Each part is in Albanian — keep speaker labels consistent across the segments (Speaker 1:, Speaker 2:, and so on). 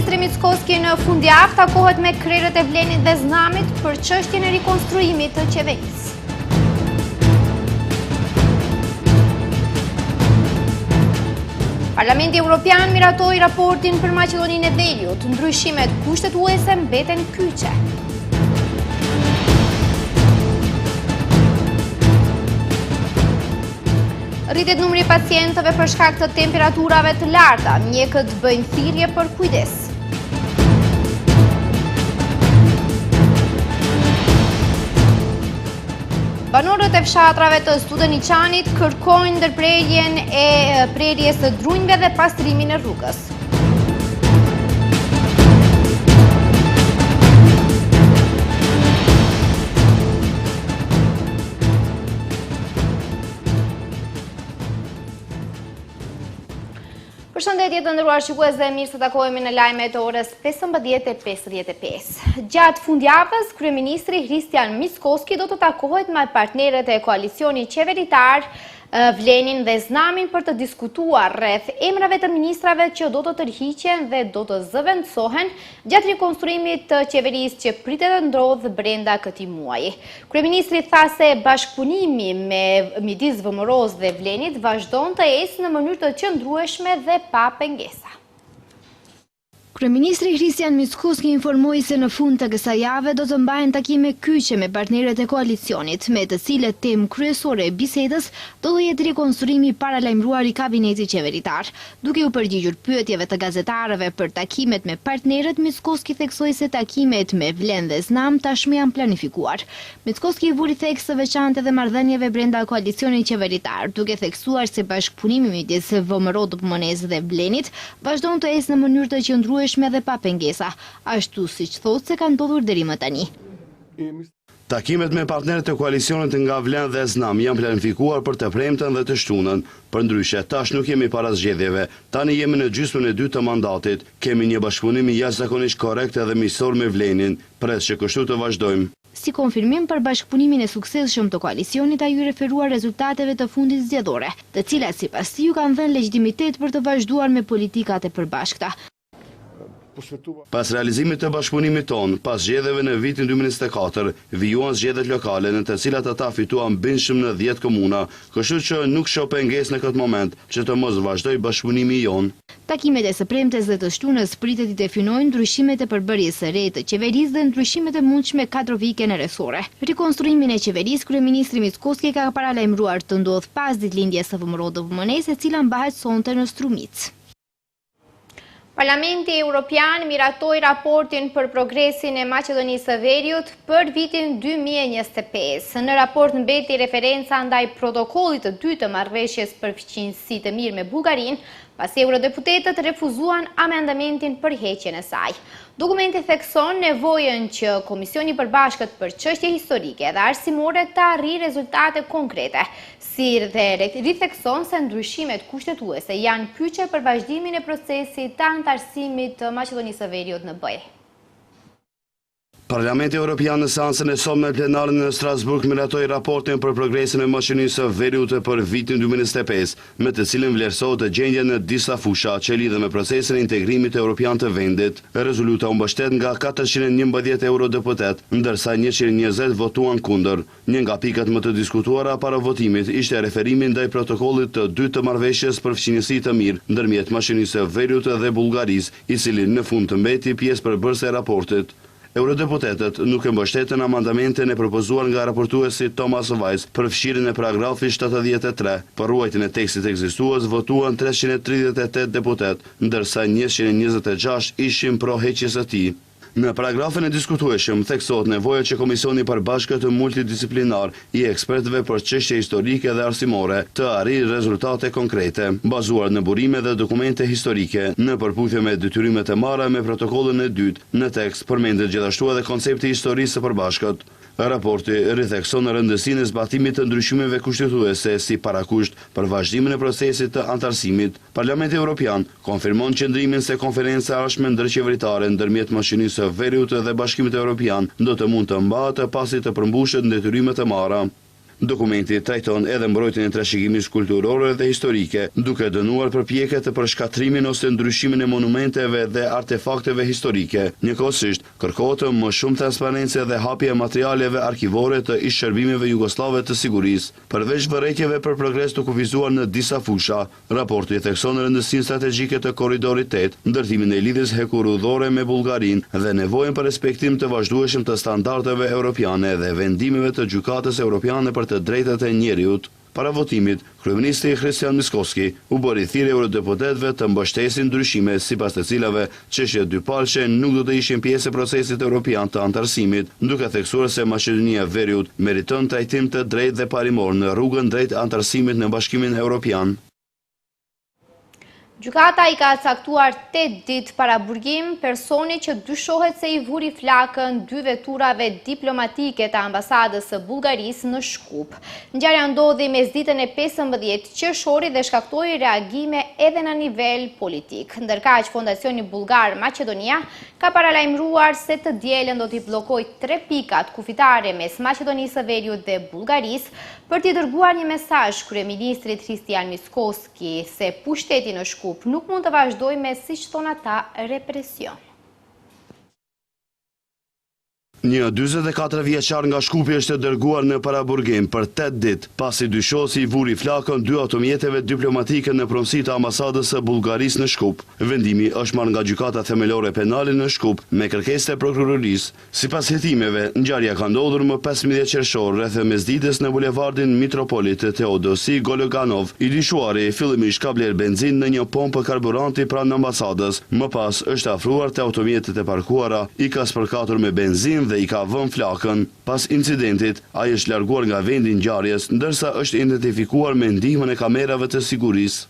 Speaker 1: Kryeministri Mickoski në fundjavë takohet me krerët e Vlenit dhe Znamit për çështjen e rikonstruimit të qeverisë. Parlamenti Evropian miratoi raportin për Maqedoninë e Veriut, ndryshimet kushtetuese mbeten kyçe. Rritet numri i pacientëve për shkak të temperaturave të larta, mjekët bëjnë thirrje për kujdes. Banorët e fshatrave të Studeniçanit kërkojnë ndërprerjen e prerjes së drunjve dhe pastrimin e rrugës. Përshëndetje të nderuar shikues dhe mirë se takohemi në lajmet e orës 15:55. Gjatë fundjavës, Kryeministri Hristian Mickoski do të takohet me partnerët e koalicionit qeveritar Vlenin dhe Znamin për të diskutuar rreth emrave të ministrave që do të tërhiqen dhe do të zëvendësohen gjatë rikonstruimit të qeverisë që pritet të ndodhë brenda këtij muaji. Kryeministri tha se bashkëpunimi midis VMRO-s dhe Vlenit vazhdon të ecë në mënyrë të qëndrueshme dhe pa pengesa.
Speaker 2: Kryeministri Hristian Mickoski informoi se në fund të kësaj jave do të mbahen takime kyçe me partnerët e koalicionit, me të cilët temë kryesore e bisedës do të jetë rikonstruimi i paralajmëruar i kabinetit qeveritar. Duke u përgjigjur pyetjeve të gazetarëve për takimet me partnerët, Mickoski theksoi se takimet me Vlen dhe Znam tashmë janë planifikuar. Mickoski vuri theks të veçantë dhe marrëdhënieve brenda koalicionit qeveritar, duke theksuar se bashkëpunimi midis VMRO-DPMNE-s dhe Vlenit vazhdon të ecë në mënyrë të qëndrueshme dhe pa pengesa, ashtu siç thotë se ka ndodhur deri më tani.
Speaker 3: Takimet me partnerët e koalicionit nga Vlen dhe Znam janë planifikuar për të premten dhe të shtunën. Përndryshe, tash nuk jemi para zgjedhjeve. Tani jemi në gjysmën e dytë të mandatit. Kemi një bashkëpunim jashtëzakonisht korrekt dhe miqësor me Vlenin. Pres që kështu të vazhdojmë.
Speaker 2: Si konfirmim për bashkëpunimin e suksesshëm të koalicionit, ai u referuar rezultateve të fundit zgjedhore, të cilat sipas tij ju kanë dhënë legjitimitet për të vazhduar me politikat e përbashkëta.
Speaker 3: Pas realizimit të bashkëpunimit ton, pas zgjedhjeve në vitin 2024, vijuan zgjedhjet lokale në të cilat ata fituan bindshëm në 10 komuna, kështu që nuk shoh pengesë në këtë moment që të mos vazhdoj bashkëpunimi jon.
Speaker 2: Takimet e së premtes dhe të shtunës pritet të definojnë ndryshimet e përbërjes së re të qeverisë dhe ndryshimet e mundshme kadrovike në resore. Rikonstruimin e qeverisë, Kryeministri Mickoski ka paralajmëruar të ndodhë pas ditëlindjes së VMRO-DPMNE-s, e cila mbahet sonte në Strumic.
Speaker 1: Parlamenti Evropian miratoi raportin për progresin e Maqedonisë së Veriut për vitin 2025. Në raport mbeti referenca ndaj protokollit të dytë të marrëveshjes për fqinjësi të mirë me Bullgarinë, pasi eurodeputetët refuzuan amendamentin për heqjen e saj. Dokumenti thekson nevojën që Komisioni i Përbashkët për çështje historike dhe arsimore të arrijë rezultate konkrete, si dhe rithekson se ndryshimet kushtetuese janë kyçe për vazhdimin e procesit të antarësimit të Maqedonisë së Veriut në BE.
Speaker 3: Parlamenti Evropian në seancën e sotme plenare në Strasburg miratoi raportin për progresin e Maqedonisë së Veriut për vitin 2025, me të cilin vlerësohet gjendja në disa fusha që lidhen me procesin e integrimit evropian të vendit. Rezoluta u mbështet nga 411 eurodeputet, ndërsa 120 votuan kundër. Një nga pikat më të diskutuara para votimit ishte referimi ndaj protokollit të dytë të marrëveshjes për fqinjësi të mirë ndërmjet Maqedonisë së Veriut dhe Bullgarisë, i cili në fund të mbeti pjesë përbërëse e raportit. Eurodeputetët nuk e mbështetën amendamentin e propozuar nga raportuesi Thomas Weiss për fshirjen e paragrafit 73. Për ruajtjen e tekstit ekzistues votuan 338 deputet, ndërsa 126 ishin pro heqjes së tij. Në paragrafin e diskutueshëm theksohet nevoja që Komisioni i Përbashkët multidisiplinar i ekspertëve për çështje historike dhe arsimore të arrijë rezultate konkrete, bazuar në burime dhe dokumente historike, në përputhje me detyrimet e marra me protokollin e dytë. Në tekst përmendet gjithashtu edhe koncepti i historisë së përbashkët. Raporti rithekson rëndësinë e zbatimit të ndryshimeve kushtetuese si parakusht për vazhdimin e procesit të antarësimit. Parlamenti Evropian konfirmon qëndrimin se konferenca arshme ndërqeveritare ndërmjet Maqedonisë së Veriut dhe Bashkimit Evropian do të mund të mbahet pasi të përmbushet detyrimet e marra. Dokumenti trajton edhe mbrojtjen e trashëgimisë kulturore dhe historike, duke dënuar përpjekjet për shkatrimin ose ndryshimin e monumenteve dhe artefakteve historike. Njëkohësisht, kërkohet më shumë transparencë dhe hapje e materialeve arkivore të ish shërbimeve jugoslave të sigurisë. Përveç vërejtjeve për progres të kufizuar në disa fusha, raporti thekson rëndësinë strategjike të korridorit 8, ndërtimin e lidhjes hekurudhore me Bullgarinë dhe nevojën për respektim të vazhdueshëm të standardeve europiane dhe vendimeve të Gjykatës Evropiane për të drejtat e njeriut. Para votimit, kryeministri Christian Miskovski u bëri thirrje eurodeputetëve të mbështesin ndryshime sipas të cilave çështjet dypalçe nuk do të ishin pjesë e procesit evropian të antarësimit, duke theksuar se Maqedonia e Veriut meriton trajtim të drejtë dhe parimor në rrugën drejt antarësimit në Bashkimin Evropian.
Speaker 1: Gjykata i ka caktuar 8 ditë para burgim personi që dyshohet se i vuri flakën 2 veturave diplomatike të ambasadës së Bullgarisë në Shkup. Ngjarja ndodhi mesditën e 15 qershorit dhe shkaktoi reagime edhe në nivel politik. Ndërkaq Fondacioni Bullgar Maqedonia ka paralajmëruar se të dielën do t'i bllokojë 3 pikat kufitare mes Maqedonisë së Veriut dhe Bullgarisë për t'i dërguar një mesazh kryeministrit Christian Miskovski se pushteti në Shkup nuk mund të vazhdoj me, siç thon ata, represion.
Speaker 3: Një 44 vjeçar nga Shkupi është dërguar në paraburgim për 8 ditë, pasi dyshosi i vuri flakën 2 automjeteve diplomatike në pronësi të ambasadës së Bullgarisë në Shkup. Vendimi është marrë nga Gjykata Themelore Penale në Shkup me kërkesë të prokurorisë. Sipas hetimeve, ngjarja ka ndodhur më 15 qershor rreth mesditës në bulevardin Mitropolit Teodosi Gologanov. I dyshuari fillimisht ka bler benzinë në një pompë karburanti pranë ambasadës. Më pas është afruar te automjetet e parkuara, i ka spërkatur me benzinë dhe i ka vënë flakën. Pas incidentit, ai është larguar nga vendi i ngjarjes, ndërsa është identifikuar me ndihmën e kamerave të sigurisë.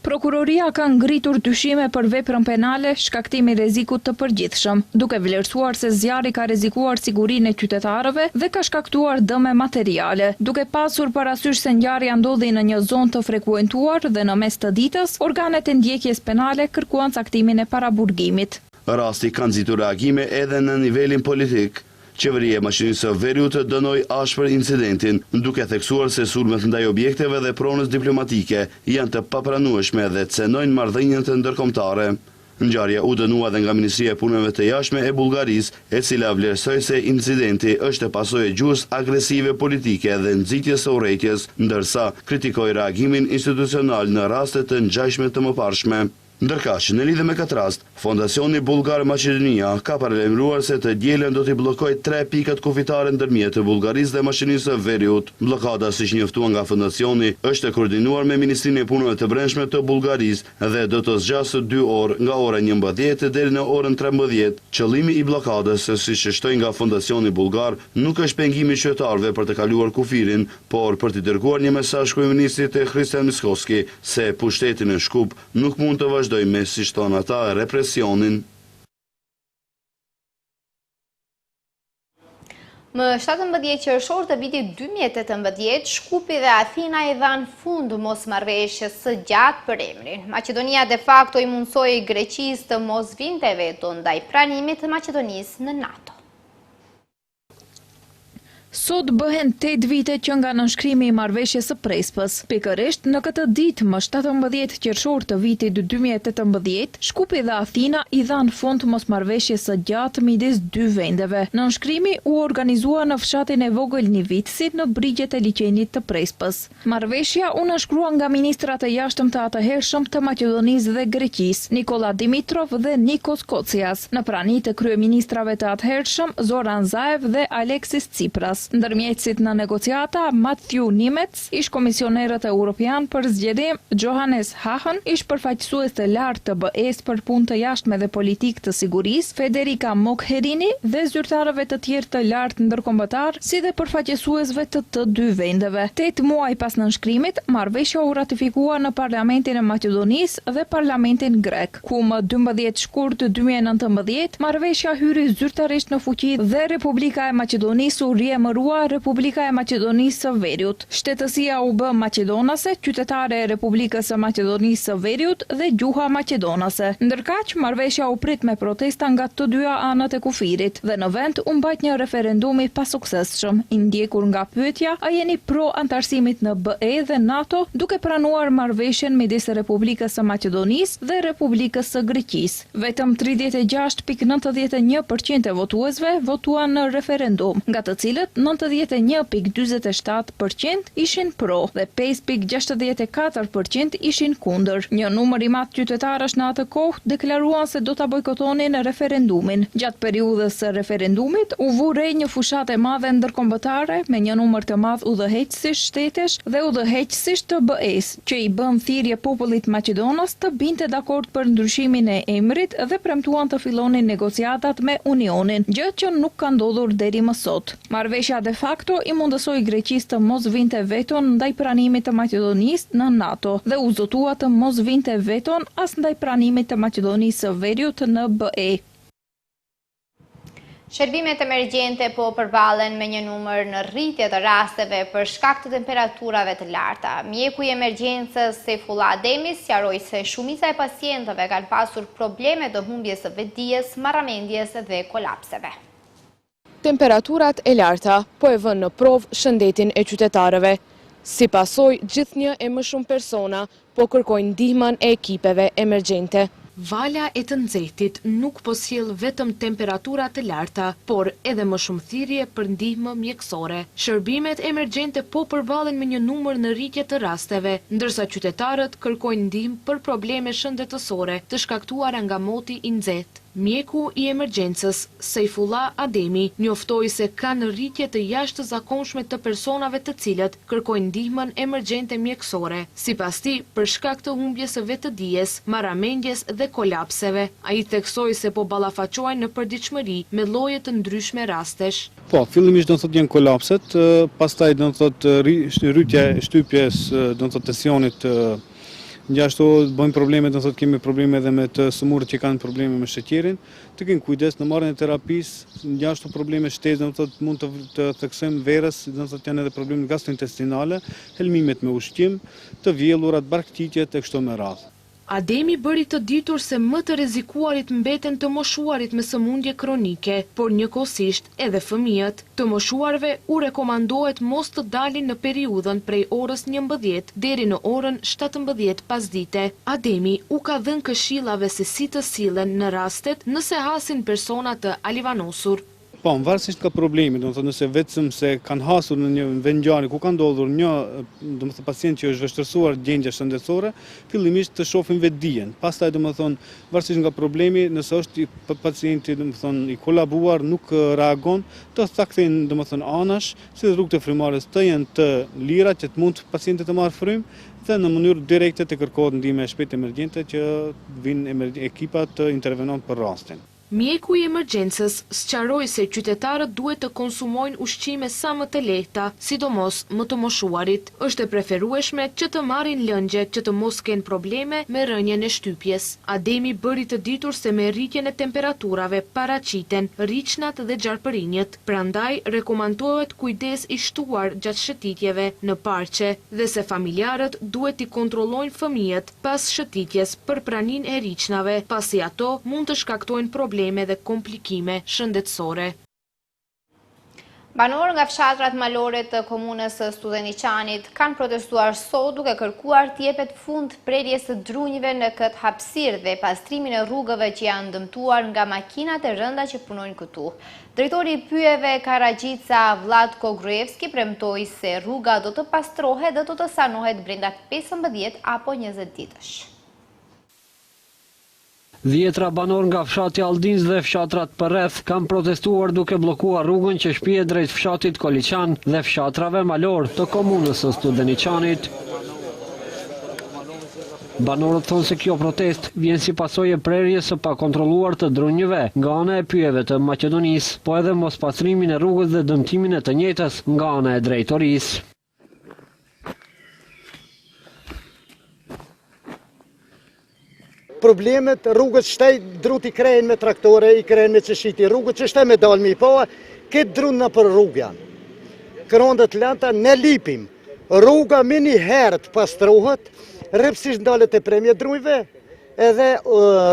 Speaker 4: Prokuroria ka ngritur dyshime për veprën penale shkaktimi rrezikut të përgjithshëm, duke vlerësuar se zjarri ka rrezikuar sigurinë e qytetarëve dhe ka shkaktuar dëme materiale. Duke pasur parasysh se ngjarja ndodhi në një zonë të frekuentuar dhe në mes të ditës, organet e ndjekjes penale kërkuan caktimin e paraburgimit.
Speaker 3: Rasti ka nxitur reagime edhe në nivelin politik. Qeveria e Maqedonisë së Veriut dënoi ashpër incidentin, duke theksuar se sulmet ndaj objekteve dhe pronës diplomatike janë të papranueshme dhe cenojnë marrëdhënien ndërkombëtare. Ngjarja u dënua edhe nga Ministria e Punëve të Jashtme e Bullgarisë, e cila vlerësoi se incidenti është pasojë gjus agresive politike dhe nxitjes së urrejtjes, ndërsa kritikoi reagimin institucional në raste të ngjashme të mëparshme. Ndërkaq, në lidhje me këtë rast, Fondacioni Bullgar Maqedonia ka paralajmëruar se të dielën do t'i bllokojë 3 pikat kufitare ndërmjet të Bullgarisë dhe Maqedonisë së Veriut. Bllokada, siç njoftuar nga fondacioni, është e koordinuar me Ministrinë e Punëve të Brendshme të Bullgarisë dhe do të zgjasë 2 orë, nga ora 11 deri në orën 13. Qëllimi i bllokadës, siç shtoi nga Fondacioni Bullgar, nuk është pengimi i qytetarëve për të kaluar kufirin, por për t'i dërguar një mesazh kryeministrit Christian Miskovski se pushteti në Shkup nuk mund të vazhdojë me, siç thon ata, represionin.
Speaker 1: Më 17 qershor të vitit 2018, Shkupi dhe Athina i dhanë fund mosmarrëveshjes së gjatë për emrin. Maqedonia de facto i mundsoi Greqisë të mos vinte veto ndaj pranimit të Maqedonisë në NATO.
Speaker 4: Sot bëhen 8 vite që nga nënshkrimi i marrëveshjes së Prespës. Pikërisht në këtë ditë më 17 qershor të vitit 2018, Shkupi dhe Athina i dhanë fund mosmarrëveshjes së gjatë midis 2 vendeve. Nënshkrimi u organizua në fshatin e vogël Nivitsi në brigjet e liçenit të Prespës. Marrëveshja u nënshkrua nga ministrat e jashtëm të atëhershëm të Maqedonisë dhe Greqisë, Nikola Dimitrov dhe Nikos Kocias, në prani të kryeministrave të atëhershëm Zoran Zaev dhe Aleksis Tsipras. Ndërmjetësit në negociata, Matthew Nimitz, ish komisionerët europian për zgjedhim, Johannes Hahn, ish përfaqësues të lartë të BE-s për punë të jashtme dhe politikë të sigurisë, Federica Mogherini dhe zyrtarëve të tjerë të lartë ndërkombëtar, si dhe përfaqësuesve të 2 vendeve. 8 muaj pas nënshkrimit, marrëveshja u ratifikua në Parlamentin e Maqedonisë dhe Parlamentin grek, ku më 12 shkurt 2019 marrëveshja hyri zyrtarisht në fuqi dhe Republika e Maqedonisë u riemërua emërua Republika e Maqedonisë së Veriut. Shtetësia u bë maqedonase, qytetare e Republikës së Maqedonisë së Veriut dhe gjuha maqedonase. Ndërkaq, marrëveshja u prit me protesta nga të dyja anët e kufirit dhe në vend u mbajt një referendumi pasuksesshëm, i ndjekur nga pyetja a jeni pro antarësimit në BE dhe NATO, duke pranuar marrëveshjen midis Republikës së Maqedonisë dhe Republikës së Greqisë. Vetëm 36.91% e votuesve votuan në referendum, nga të cilët 91.47% ishin pro dhe 5.64% ishin kundër. Një numër i madh qytetarësh në atë kohë deklaruan se do ta bojkotonin referendumin. Gjatë periudhës së referendumit u vu re një fushatë e madhe ndërkombëtare me një numër të madh udhëheqësish shtetesh dhe udhëheqësish të BE-s, që i bën thirrje popullit maqedonas të binte dakord për ndryshimin e emrit dhe premtuan të fillonin negociatat me Unionin, gjë që nuk ka ndodhur deri më sot. Marrëveshja de facto i mundësoi Greqisë të mos vinte veton ndaj pranimit të Maqedonisë në NATO dhe u zotua të mos vinte veton as ndaj pranimit të Maqedonisë së Veriut në BE.
Speaker 1: Shërbimet emergjente po përballen me një numër në rritje të rasteve për shkak të temperaturave të larta. Mjeku i emergjencës Seyfullah Ademi sqaroi se shumica e pacientëve kanë pasur probleme të humbjes së vetdijes, marramendjes dhe kolapseve.
Speaker 5: Temperaturat e larta po e vënë në provë shëndetin e qytetarëve. Si pasojë, gjithnjë e më shumë persona po kërkojnë ndihmën e ekipeve emergjente. Vala e të nxehtit nuk po sjell vetëm temperatura të larta, por edhe më shumë thirrje për ndihmë mjekësore. Shërbimet emergjente po përballen me një numër në rritje të rasteve, ndërsa qytetarët kërkojnë ndihmë për probleme shëndetësore të shkaktuara nga moti i nxehtë. Mjeku i emergjencës, Seyfullah Ademi, njoftoi se kanë rritje të jashtëzakonshme të personave të cilët kërkojnë ndihmën emergjente mjekësore. Sipas tij, për shkak të humbjes së vetëdijes, marramendjes dhe kolapseve, ai theksoi se po ballafaqohen në përditshmëri me lloje të ndryshme rastesh.
Speaker 6: Po, fillimisht do të thotë janë kolapset, pastaj do të thotë rritja e shtypjes, do të thotë tensionit. Ngjashtu bëjmë probleme, do të thotë kemi probleme edhe me të sëmurët që kanë probleme me sheqerin, të kenë kujdes në marrjen e terapisë, ngjashtu probleme shtesë, do të thotë mund të theksojmë verës, do të thotë janë edhe probleme gastrointestinale, helmimet me ushqim, të vjellurat, barktitjet e kështu me radhë.
Speaker 5: Ademi bëri të ditur se më të rrezikuarit mbeten të moshuarit me sëmundje kronike, por njëkohësisht edhe fëmijët. Të moshuarve u rekomandohet mos të dalin në periudhën prej orës 11 deri në orën 17 pasdite. Ademi u ka dhënë këshillave se si të sillen në rastet nëse hasin persona të alivanosur.
Speaker 6: Po, varësisht ka probleme, do të thotë nëse vetëm se kanë hasur në një vendngjarje ku ka ndodhur një, do të thotë pacient që është vështirësuar gjendja shëndetësore, fillimisht të shohim vetdijen. Pastaj do të thonë varësisht nga problemi, nëse është pacienti do të thonë i kolabuar, nuk reagon, të thakthejnë do të thonë anash, si rrugët e frymarrjes të jenë të lira që të mund pacienti të marrë frymë dhe në mënyrë direkte të kërkohet ndihmë shpejt emergjente që vinë ekipat të intervenojnë për rastin.
Speaker 5: Mjeku i emergjencës sqaroi se qytetarët duhet të konsumojnë ushqime sa më të lehta, sidomos më të moshuarit. Është e preferueshme që të marrin lëngje që të mos kenë probleme me rënjen e shtypjes. Ademi bëri të ditur se me rritjen e temperaturave paraqiten richnat dhe gjarpërinjët. Prandaj rekomandohet kujdes i shtuar gjatë shëtitjeve në parqe dhe se familjarët duhet i kontrollojnë fëmijët pas shëtitjes për praninë e richnave, pasi ato mund të shkaktojnë probleme dhe komplikime shëndetësore.
Speaker 1: Banorë nga fshatrat malore të komunës së Studeniqanit kanë protestuar sot duke kërkuar të jepet fund prerjes së drunjve në këtë hapësirë dhe pastrimin e rrugëve që janë dëmtuar nga makinat e rënda që punojnë këtu. Drejtori i pyjeve Karagjica Vlatko Gruevski premtoi se rruga do të pastrohet dhe do të sanohet brenda 15 apo 20 ditësh.
Speaker 7: Dhjetra banor nga fshati Aldinz dhe fshatrat përreth kanë protestuar duke bllokuar rrugën që shpihet drejt fshatit Koliçan dhe fshatrave malor të komunës së Studeniqanit. Banorët thonë se kjo protest vjen si pasojë e prerjes së pakontrolluar të drunjëve nga ana e pyjeve të Maqedonisë, po edhe mospastrimin e rrugës dhe dëmtimin e të njëjtës nga ana e drejtorisë.
Speaker 8: Problemet, rrugët shtaj drut i krejnë me traktore, i krejnë me qëshiti, rrugët që shtaj me dalmi, po këtë drun në për rrugë janë. kërondet lanta ne lipim. Rruga mini herët pastrohet, rrëpsisht ndalet e premje drujve, edhe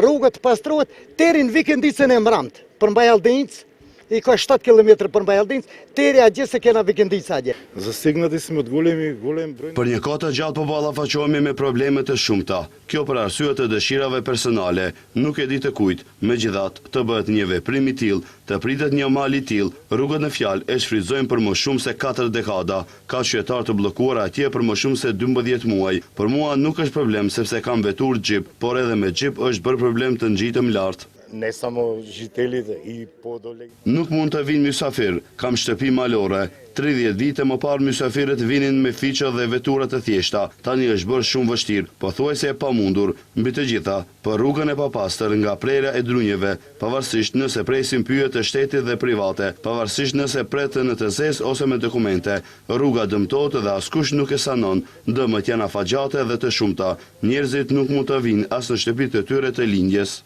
Speaker 8: rrugët pastrohet terin vikendicën e mramt, për Mbajaldinc, i ka 7 km për Mbajaldinc, teri a gjithë se kena vikendic adje.
Speaker 9: Засегнати сме от голем брой.
Speaker 3: Për një kohë të gjatë po ballafaqohemi me probleme të shumta. Kjo për arsye të dëshirave personale, nuk e di të kujt. Megjithatë, të bëhet një veprim i tillë, të pritet një mal i tillë, rrugët në fjalë e shfrytëzojnë për më shumë se 4 dekada. Ka qytetar të bllokuar atje për më shumë se 12 muaj. Për mua nuk është problem sepse kam vetur xhip, por edhe me xhip është bërë problem të ngjitëm lart.
Speaker 9: Не само жителите и по-доле.
Speaker 3: Nuk mund të vinë mysafir, kam shtëpi malore. 30 vite më parë mysafirët vinin me fiqe dhe vetura të thjeshta. Tani është bërë shumë vështirë, pothuajse e pamundur. Mbi të gjitha, për rrugën e papastër nga prerja e drunjeve, pavarësisht nëse presin pyjet të shtetit dhe private, pavarësisht nëse pretën në të zezë ose me dokumente, rruga dëmtohet dhe askush nuk e sanon. Dëmët janë afatgjate dhe të shumta. Njerëzit nuk mund të vinë as në shtëpitë e tyre të lindjes.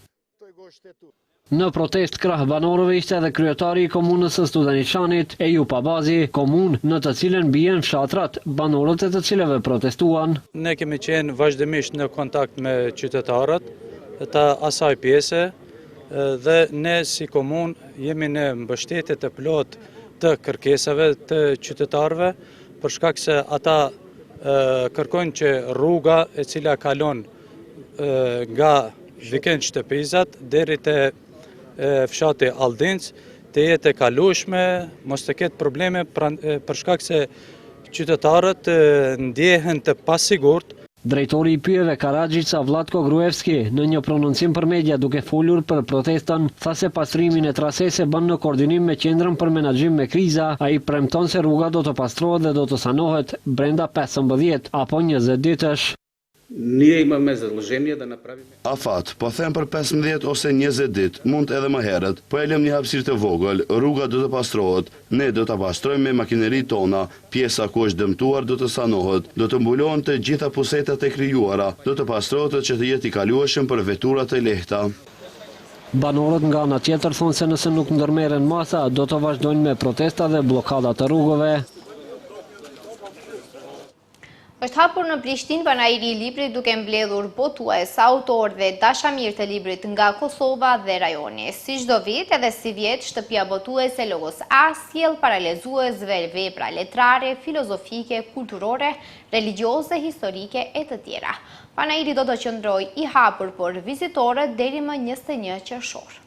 Speaker 7: Në protest krah banorëve ishte edhe kryetari i komunës së Studeniçanit, Ejup Abazi, komunë në të cilën bien fshatrat, banorët e të cilëve protestuan.
Speaker 10: Ne kemi qenë vazhdimisht në kontakt me qytetarët të asaj pjese dhe ne si komunë jemi në mbështetje të plot të kërkesave të qytetarëve, për shkak se ata kërkojnë që rruga e cila kalon nga Vikend Shtëpizat deri te fshati Aldinc të jetë e kalueshme, mos të ketë probleme për shkak se qytetarët ndjehen të pasigurt.
Speaker 7: Drejtori i pyjeve Karaxhica Vlatko Gruevski në një prononcim për media duke folur për protestën, tha se pastrimin e trasese bën në koordinim me Qendrën për Menaxhim me Kriza. Ai premton se rruga do të pastrohet dhe do të sanohet brenda 15 apo 20 ditësh.
Speaker 11: Ние имаме задължение да направим.
Speaker 3: Afat, po them për 15 ose 20 ditë, mund edhe më herët, po e lëm një hapësirë të vogël, rruga do të pastrohet, ne do ta pastrojmë me makineritë tona, pjesa ku është dëmtuar do të sanohet, do të mbulohen të gjitha pusetat e krijuara, do të pastrohet që të jetë i kalueshëm për veturat e lehta.
Speaker 7: Banorët nga ana tjetër thonë se nëse nuk ndërmerren masa, do të vazhdojnë me protesta dhe blokada të rrugëve.
Speaker 1: Është hapur në Prishtinë panairi i librit duke mbledhur botues, autorë dhe dashamirë të librit nga Kosova dhe rajoni. Si çdo vit edhe si vjet, shtëpia botuese Logos A sjell paralezuesve vepra letrare, filozofike, kulturore, religjioze, historike e të tjera. Panairi do të qëndrojë i hapur për vizitorët deri më 21 qershor.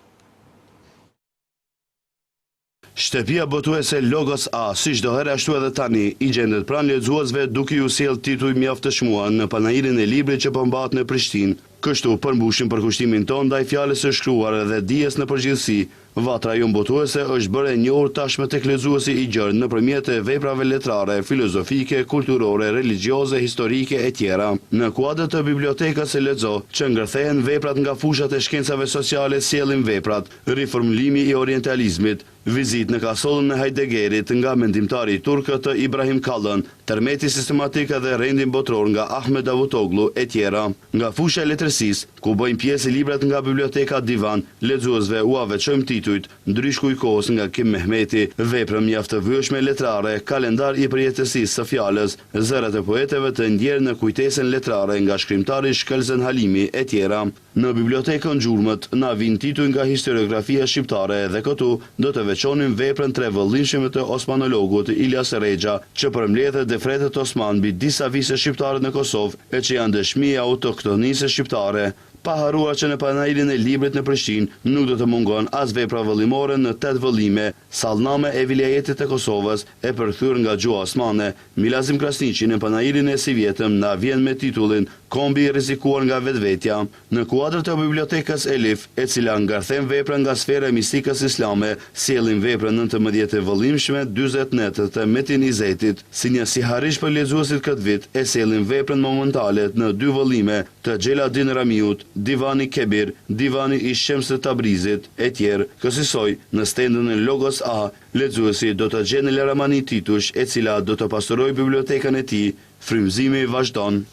Speaker 3: Shtëpia botuese Logos A, si çdo herë ashtu edhe tani, i gjendet pranë lexuesve duke ju sjellë tituj mjaft të shmuar në panairin e librit që po mbahet në Prishtinë. Kështu përmbushim përkushtimin ton ndaj fjalës së shkruar dhe dijes në përgjithësi. Vatra jon botuese është bërë e njohur tashmë tek lexuesi i gjerë nëpërmjet veprave letrare, filozofike, kulturore, religjioze, historike e tjera. Në kuadër të bibliotekës e lexo, që ngërthehen veprat nga fushat e shkencave sociale, sjellin veprat, riformulimi i orientalizmit, vizit në kasollën e Heideggerit nga mendimtari turkë të Ibrahim Kalën, tërmeti sistematik dhe rendin botror nga Ahmed Davutoglu e tjera. Nga fusha e letërsisë, ku bëjnë pjesë librat nga biblioteka Divan, lexuesve u aveçojmë titujt, ndryshku i kohës nga Kim Mehmeti, vepra mjaft të vyeshme letrare, kalendar i përjetësisë së fjalës, zërat e poeteve të ndjerë në kujtesën letrare nga shkrimtari Shkelzen Halimi e tjera. Në bibliotekën Gjurmët na vin tituj nga historiografia shqiptare dhe këtu do të veçonim veprën tre vëllënshme të osmanologut Ilyas Rexha, që përmbledhet defretet osman mbi disa vise shqiptare në Kosovë e që janë dëshmi e autoktonisë shqiptare. Pa haruar që në panairin e librit në Prishtinë nuk do të mungon as vepra vëllimore në 8 vëllime, sallname e vilajetit të Kosovës e përkthyer nga gjuha osmane. Milazim Krasniqi në panairin e si vjetëm na vjen me titullin Kombi i rrezikuar nga vetvetja. Në kuadër të bibliotekës Elif, e cila ngarthen vepra nga sfera e mistikës islame, sjellin veprën 19 vëllimshme, 40 netët të Metin Izetit. Si një siharish për lexuesit këtë vit, e sjellin veprën momentale në 2 vëllime të Xheladin Ramiut, Divani Kebir, Divani i Shemsë Tabrizit e tjerë. Kësaj në stendën e Logos A, lexuesi do të gjejë Leramani Titush, e cila do të pastorojë bibliotekën e tij. Frymëzimi vazhdon.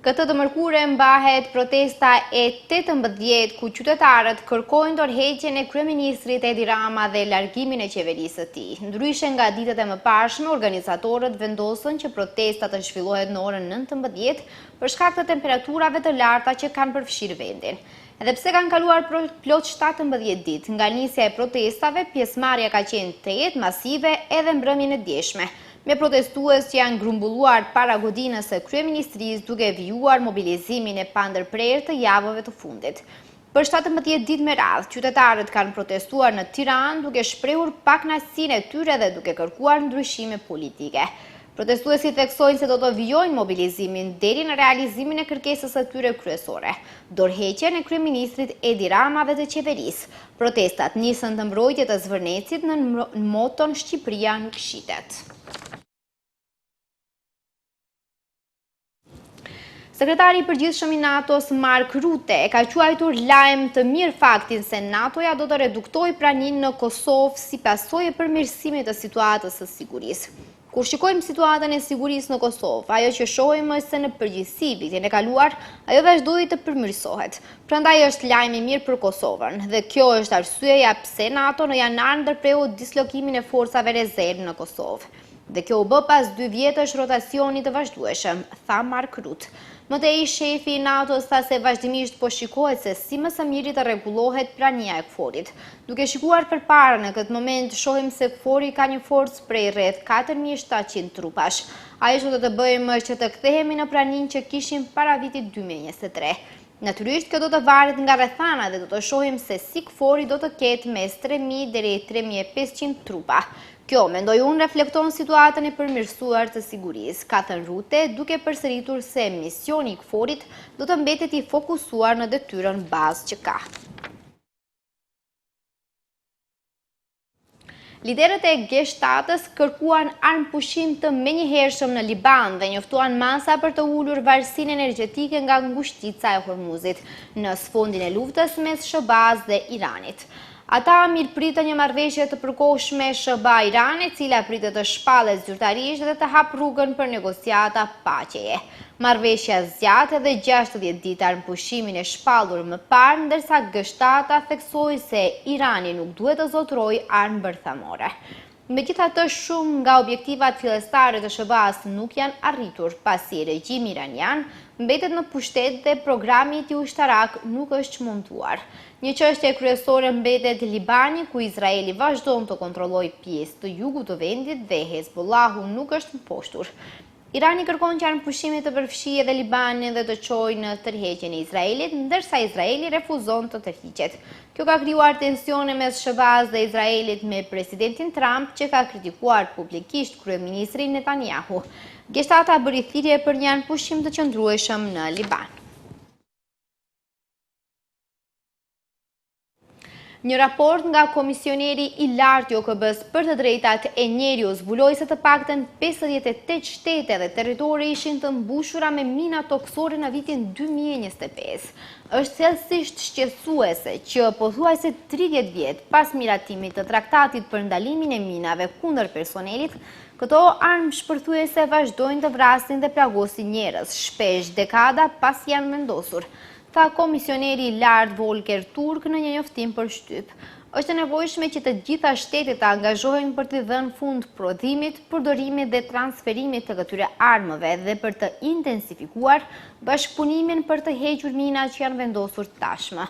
Speaker 1: Këtë të mërkure mbahet protesta e 18 ku qytetarët kërkojnë dorëheqjen e kryeministrit Edi Rama dhe largimin e qeverisë së tij. Ndryshe nga ditët e mëparshme, organizatorët vendosën që protesta të zhvillohet në orën 19 për shkak të temperaturave të larta që kanë përfshirë vendin. Edhe pse kanë kaluar plot 17 ditë nga nisja e protestave, pjesëmarrja ka qenë të jetë masive edhe mbrëmjen e djeshme, me protestues që janë grumbulluar para godinës së kryeministrisë duke vijuar mobilizimin e pandërprerë të javëve të fundit. Për 17 ditë me radhë, qytetarët kanë protestuar në Tiranë duke shprehur pakënaqësinë e tyre dhe duke kërkuar ndryshime politike. Protestuesit theksojnë se do të vijojnë mobilizimin deri në realizimin e kërkesës së tyre kryesore, dorëheqjen e kryeministrit Edi Rama dhe të qeverisë. Protestat nisën të mbrojtje të Zvërnecit në moton Shqipëria nuk shitet. Sekretari i përgjithshëm i NATO-s Mark Rutte e ka quajtur lajm të mirë faktin se NATO-ja do të reduktojë praninë në Kosovë si pasojë e përmirësimit të situatës së sigurisë. Kur shikojmë situatën e sigurisë në Kosovë, ajo që shohim është se në përgjithësi vitin e kaluar, ajo vazhdoi të përmirësohet. Prandaj është lajm i mirë për Kosovën dhe kjo është arsyeja pse NATO në janar ndërpreu dislokimin e forcave rezervë në Kosovë. Dhe kjo u bë pas 2 vjetësh rotacioni të vazhdueshëm, tha Mark Rutte. Mëtej, shefi i NATO-s tha se vazhdimisht po shikohet se si më së miri të rregullohet prania e KFOR-it. Duke shikuar përpara në këtë moment, shohim se KFOR-i ka një forcë prej rreth 4700 trupash. Ajo që do të bëjmë është që të kthehemi në praninë që kishim para vitit 2023. Natyrisht, kjo do të varet nga rrethana dhe do të shohim se si KFOR-i do të ketë mes 3000 deri 3500 trupa. Kjo, mendoj unë, reflekton situatën e përmirësuar të sigurisë, ka thënë Rutte, duke përsëritur se misioni i KFOR-it do të mbetet i fokusuar në detyrën bazë që ka. Liderët e G7-s kërkuan armëpushim të menjëhershëm në Liban dhe njoftuan masa për të ulur varësinë energjetike nga ngushtica e Hormuzit në sfondin e luftës mes SBA-s dhe Iranit. Ata mirëpritën një marrëveshje të përkohshme SBA-Iran, e cila pritet të shpallet zyrtarisht dhe të hap rrugën për negociata paqeje. Marrëveshja zgjat edhe 60 ditë armëpushimin e shpallur më parë, ndërsa G7 theksoi se Irani nuk duhet të zotërojë armë bërthamore. Megjithatë, shumë nga objektivat fillestare të SBA-s nuk janë arritur, pasi regjimi iranian mbetet në pushtet dhe programi i tij ushtarak nuk është çmontuar. Një çështje kryesore mbetet Libani, ku Izraeli vazhdon të kontrollojë pjesë të jugut të vendit dhe Hezbollahu nuk është mposhtur. Irani kërkon që armëpushimi të përfshijë edhe Libanin dhe të çojë në tërheqjen e Izraelit, ndërsa Izraeli refuzon të tërhiqet. Kjo ka krijuar tensione mes SBA-s dhe Izraelit me presidentin Trump, që ka kritikuar publikisht kryeministrin Netanyahu. G7 bëri thirrje për një armëpushim të qëndrueshëm në Liban. Një raport nga komisioneri i lartë i OKB-s për të drejtat e njeriut zbuloi se të paktën 58 shtete dhe territori ishin të mbushura me mina toksore në vitin 2025. Është thellësisht shqetësuese që pothuajse 30 vjet pas miratimit të traktatit për ndalimin e minave kundër personelit, këto armë shpërthuese vazhdojnë të vrasin dhe plagosin njerëz, shpesh dekada pas janë vendosur, tha komisioneri i lartë Volker Turk në një njoftim për shtyp. Është e nevojshme që të gjitha shtetet të angazhohen për të dhënë fund prodhimit, përdorimit dhe transferimit të këtyre armëve dhe për të intensifikuar bashkëpunimin për të hequr minat që janë vendosur tashmë,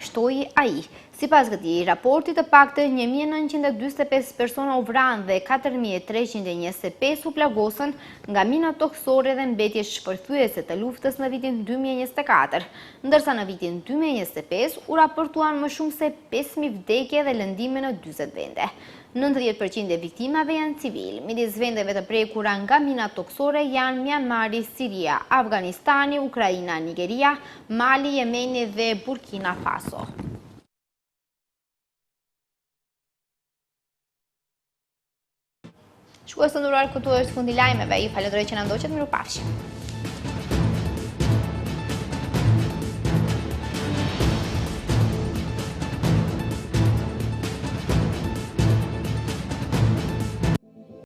Speaker 1: shtoi ai. Sipas këtij raporti, të paktën 1945 persona u vranë dhe 4325 u plagosën nga mina toksore dhe mbetje shpërthyese të luftës në vitin 2024, ndërsa në vitin 2025 u raportuan më shumë se 5000 vdekje dhe lëndime në 40 vende. 90% e viktimave janë civil. Midis vendeve të prekura nga mina toksore janë Myanmari, Siria, Afganistani, Ukraina, Nigeria, Mali, Jemeni dhe Burkina Faso. Shkues të nderuar, këtu është fundi lajmeve. Ju falenderoj që na ndoqët, mirupafshim.